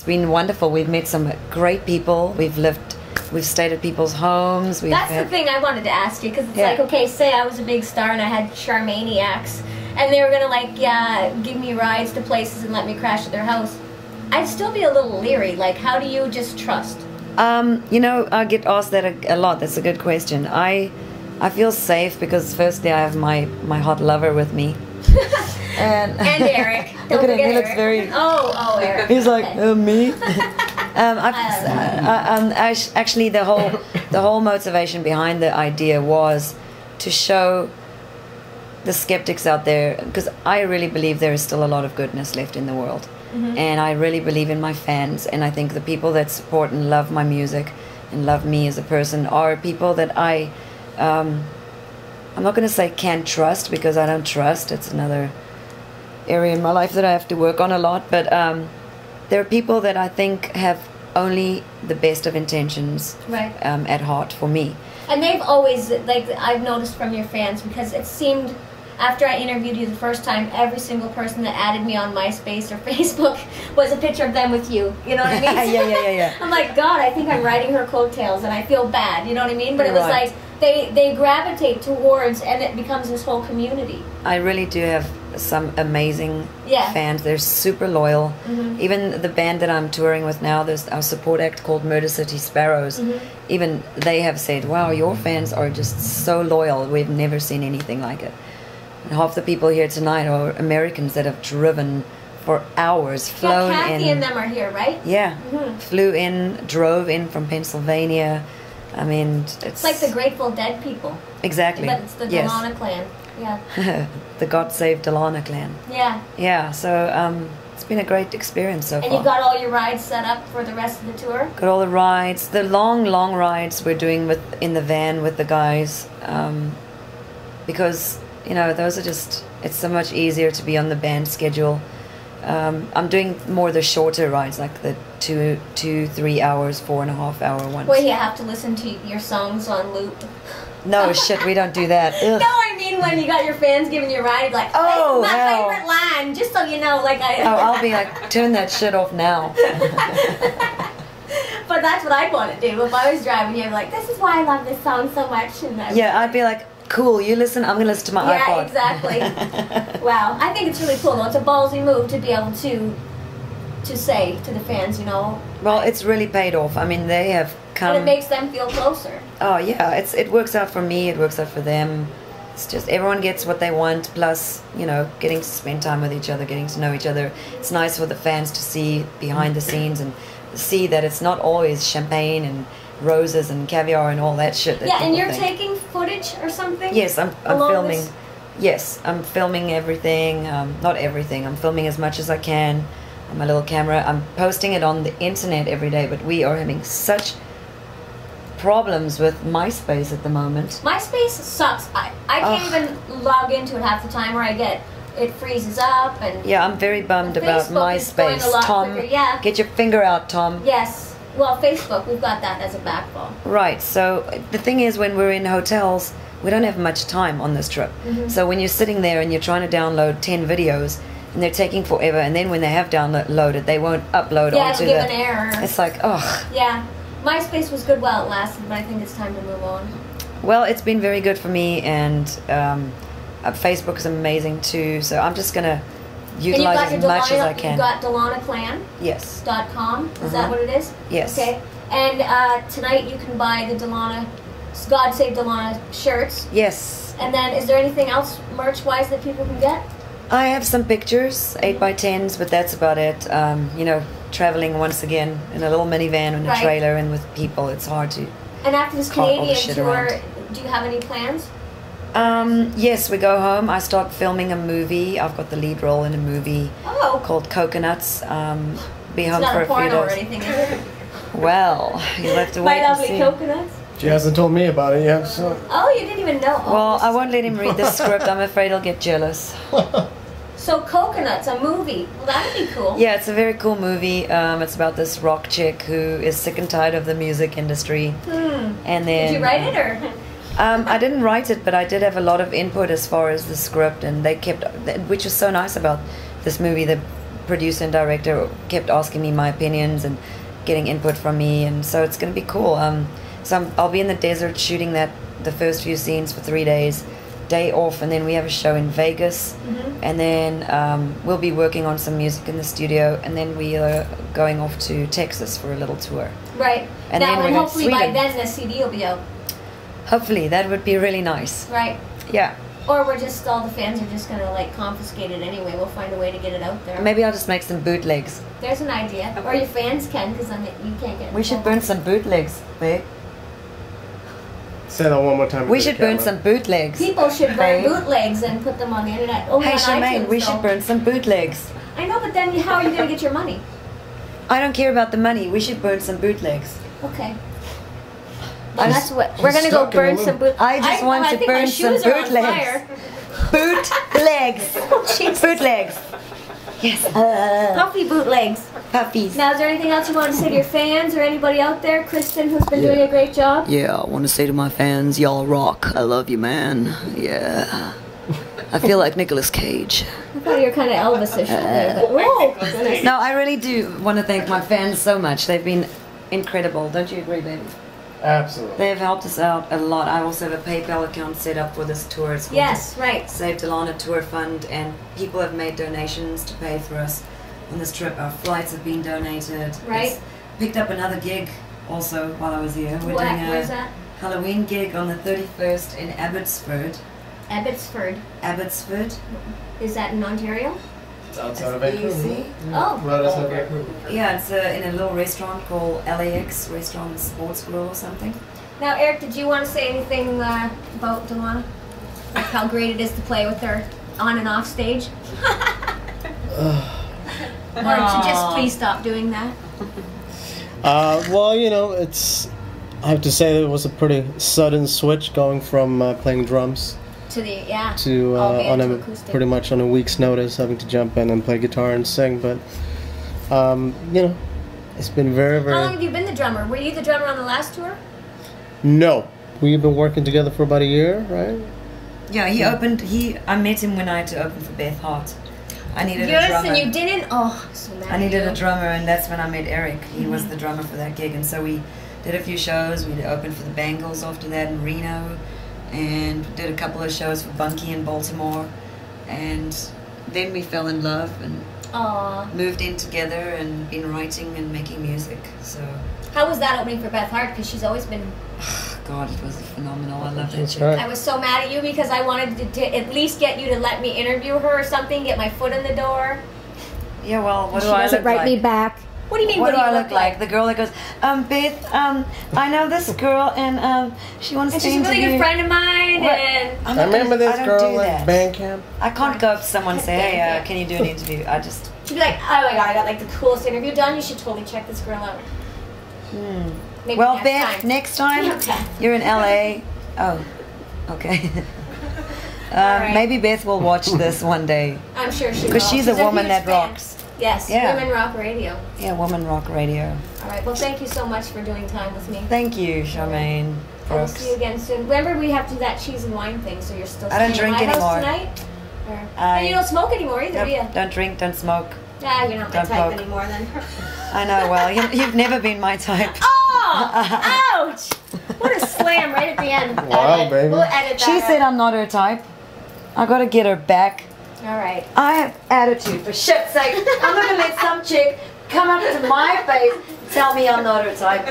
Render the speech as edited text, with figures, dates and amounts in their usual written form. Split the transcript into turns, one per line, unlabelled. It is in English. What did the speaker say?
It's been wonderful. We've met some great people. We've stayed at people's homes.
That's the thing I wanted to ask you, because it's like, okay, say I was a big star and I had Charmaniacs, and they were gonna like give me rides to places and let me crash at their house. I'd still be a little leery. Like, how do you just trust?
You know, I get asked that a lot. That's a good question. I feel safe because firstly I have my hot lover with me. And
Eric.
Look at him. He looks very.
Oh, Eric.
He's like me. Actually, the whole motivation behind the idea was to show the skeptics out there, because I really believe there is still a lot of goodness left in the world, and I really believe in my fans, and I think the people that support and love my music and love me as a person are people that I'm not going to say can't trust, because I don't trust. It's another area in my life that I have to work on a lot, but there are people that I think have only the best of intentions at heart for me.
And they've always, like, I've noticed from your fans, because it seemed, after I interviewed you the first time, every single person that added me on MySpace or Facebook was a picture of them with you. You know what I mean?
Yeah.
I'm like, God, I think I'm riding her coattails, and I feel bad. You know what I mean? But it was like, they gravitate towards, and it becomes this whole community.
I really do have some amazing fans. They're super loyal. Even the band that I'm touring with now, there's our support act called Murder City Sparrows. Even they have said, wow, your fans are just so loyal. We've never seen anything like it. And half the people here tonight are Americans that have driven for hours, flown in.
Kathy and them are here, right?
Yeah. Flew in, drove in from Pennsylvania. I mean, it's
like the Grateful Dead people.
Exactly.
But it's the Dilana clan. Yeah.
The God Save Dilana clan.
Yeah.
Yeah, so it's been a great experience so far.
And you've got all your rides set up for the rest of the tour?
Got all the rides. The long rides we're doing in the van with the guys. Because, you know, those are just, it's so much easier to be on the band schedule. I'm doing more the shorter rides, like the 2-3 hours, 4.5 hour ones.
Where you have to listen to your songs on loop.
No, shit, we don't do that. Ugh.
No, I mean when you got your fans giving you a ride, like,
oh,
this is my favorite line, just so you know, like I...
Oh, I'll be like, turn that shit off now.
But that's what I'd want to do. If I was driving you, I'd be like, this is why I love this song so much. And
I'd be like, cool, you listen, I'm going to listen to my iPod.
Yeah, exactly. Wow. I think it's really cool, though. It's a ballsy move to be able to say to the fans, you know.
Well, it's really paid off. I mean, they have come...
And it makes them feel closer.
Oh, yeah. It works out for me. It works out for them. It's just everyone gets what they want, plus, you know, getting to spend time with each other, getting to know each other. It's nice for the fans to see behind the scenes and see that it's not always champagne and roses and caviar and all that shit. That
and you're taking footage or something?
Yes, I'm filming. Yes, I'm filming everything. Not everything. I'm filming as much as I can on my little camera. I'm posting it on the internet every day, but we are having such problems with MySpace at the moment.
MySpace sucks. I can't even log into it half the time, or it freezes up. And
yeah, I'm very bummed about MySpace. Tom, get your finger out, Tom.
Yes. Well, Facebook, we've got that as a backbone.
Right. So the thing is, when we're in hotels, we don't have much time on this trip. So when you're sitting there and you're trying to download 10 videos, and they're taking forever, and then when they have downloaded, they won't upload onto
it'll give an error.
It's like, ugh.
Yeah. MySpace was good while it lasted, but I think it's time to move on.
Well, it's been very good for me, and Facebook is amazing too, so I'm just going to utilize as much as I can.
You've got Dilana Clan?
Yes.
.com? Is that what it is?
Yes.
Okay. And tonight you can buy the Dilana, God Save Dilana shirts.
Yes.
And then is there anything else merch-wise that people can get?
I have some pictures, 8x10s, but that's about it. You know, traveling once again in a little minivan and a trailer and with people, it's hard to.
And after this Canadian tour, do you have any plans?
Yes, we go home. I start filming a movie. I've got the lead role in a movie called Coconuts. Be home for a few days.
Or anything, is it?
Well, you'll have to wait and see.
My lovely coconuts.
She hasn't told me about it yet, so.
Oh, you didn't even know.
Well, I won't let him read the script. I'm afraid he'll get jealous.
So Coconuts, a movie. Well, that would be cool.
Yeah, it's a very cool movie. It's about this rock chick who is sick and tired of the music industry. And then.
Did you write it or?
I didn't write it, but I did have a lot of input as far as the script, and they kept, which was so nice about this movie. The producer and director kept asking me my opinions and getting input from me, and so it's going to be cool. So I'll be in the desert shooting the first few scenes for 3 days, day off, and then we have a show in Vegas, and then we'll be working on some music in the studio, and then we are going off to Texas for a little tour.
Right.
And
now,
then
and
we're
hopefully
going to
by
Sweden.
then the CD will be out.
Hopefully, that would be really nice.
Right.
Yeah.
Or we're just, all the fans are just going to like confiscate it anyway. We'll find a way to get it out there.
Maybe I'll just make some bootlegs.
There's an idea. Or your fans can, because you can't get it.
We should burn some bootlegs, babe.
Say that one more time.
We should burn some bootlegs.
People should burn
babe.
bootlegs and put them on the internet. Oh,
Hey,
on
Charmaine,
iTunes,
we
though.
should burn some bootlegs.
I know, but then how are you going to get your money?
I don't care about the money. We should burn some bootlegs.
Okay. Well, that's what we're
she's
gonna go
stuck in
burn
the
some
loop.
boot.
I just want to
think my
burn some
shoes are on
bootlegs.
fire.
Bootlegs. Bootlegs. Yes.
Puffy bootlegs.
Puppies.
Now, is there anything else you want to say to your fans or anybody out there? Kristen, who's been doing a great job.
Yeah, I want to say to my fans, y'all rock. I love you, man. Yeah. I feel like Nicolas Cage.
I thought you were kind of Elvis-ish there, but whoa! Goodness.
No, I really do want to thank my fans so much. They've been incredible. Don't you agree, baby?
Absolutely.
They've helped us out a lot. I also have a PayPal account set up for this tour. It's called
Yes, right.
Save Dilana Tour Fund, and people have made donations to pay for us on this trip. Our flights have been donated.
Right.
It's picked up another gig also while I was here. We're
What?
doing
Where's
a
that?
Halloween gig on the 31st in Abbotsford.
Abbotsford.
Abbotsford.
Is that in Ontario?
It's outside of
BC.
Vancouver.
Oh.
Right outside of Vancouver.
Yeah, it's in a little restaurant called LAX Restaurant Sports Grill or something.
Now, Eric, did you want to say anything about Dilana? Like how great it is to play with her on and off stage? Or to just please stop doing that?
Well, you know, I have to say that it was a pretty sudden switch going from playing drums
To the, yeah.
to
all band
on
to
a
acoustic.
pretty much on a week's notice having to jump in and play guitar and sing. But you know, it's been very,
How long
very.
have you been the drummer? Were you the drummer on the last tour?
No, we've been working together for about a year, right?
Yeah, I met him when I had to open for Beth Hart. I needed a
Yes,
drummer.
and you didn't? Oh, I'm so mad
I
at
needed
you.
a drummer, and that's when I met Eric. He was the drummer for that gig, and so we did a few shows. We opened for the Bangles after that in Reno, and did a couple of shows for Bunky in Baltimore, and then we fell in love and
Aw.
moved in together and been writing and making music. So,
How was that opening for Beth Hart? Because she's always been...
God, it was phenomenal. I love that
That's
chick.
right.
I was so mad at you because I wanted to at least get you to let me interview her or something, get my foot in the door.
Yeah, well, what
She
do I
doesn't
look
write
like?
me back. What do you mean,
What do
you
I look like? The girl that goes, Beth, I know this girl, and she wants
And
to
she's a really
interview.
good friend of mine,
What?
and...
I'm
I
not
remember
gonna-
this
I don't
girl
do
at
that.
band camp.
I can't go up to someone and say, hey,
Yeah.
can you do an interview? I just...
She'd be like, oh my god, I got like the coolest interview done. You should totally check this girl out. Maybe
Well,
next
Beth,
time.
next time
Okay.
you're in LA. Oh, okay.
right.
Maybe Beth will watch this one day.
I'm sure she will.
Because she's a woman
huge
that
fan.
rocks.
Yes,
Yeah.
Women Rock Radio.
Yeah, Woman Rock Radio.
All right, well, thank you so much for doing time with me.
Thank you, Charmaine.
I will
Brooks.
see you again soon. Remember, we have to do that cheese and wine thing, so you're still
I don't
staying
drink
at my
anymore.
house tonight? Or,
I-
and you don't smoke anymore either, do you?
Don't drink, don't smoke.
Yeah, you're not my
Don't
type
poke.
anymore then.
I know, well, you've never been my type.
Oh! Ouch! What a slam right at the end.
Wow, baby.
We'll edit that
She
out.
said I'm not her type. I gotta get her back.
All right.
I have attitude, for shit's sake. I'm not gonna let some chick come up to my face and tell me I'm not her type.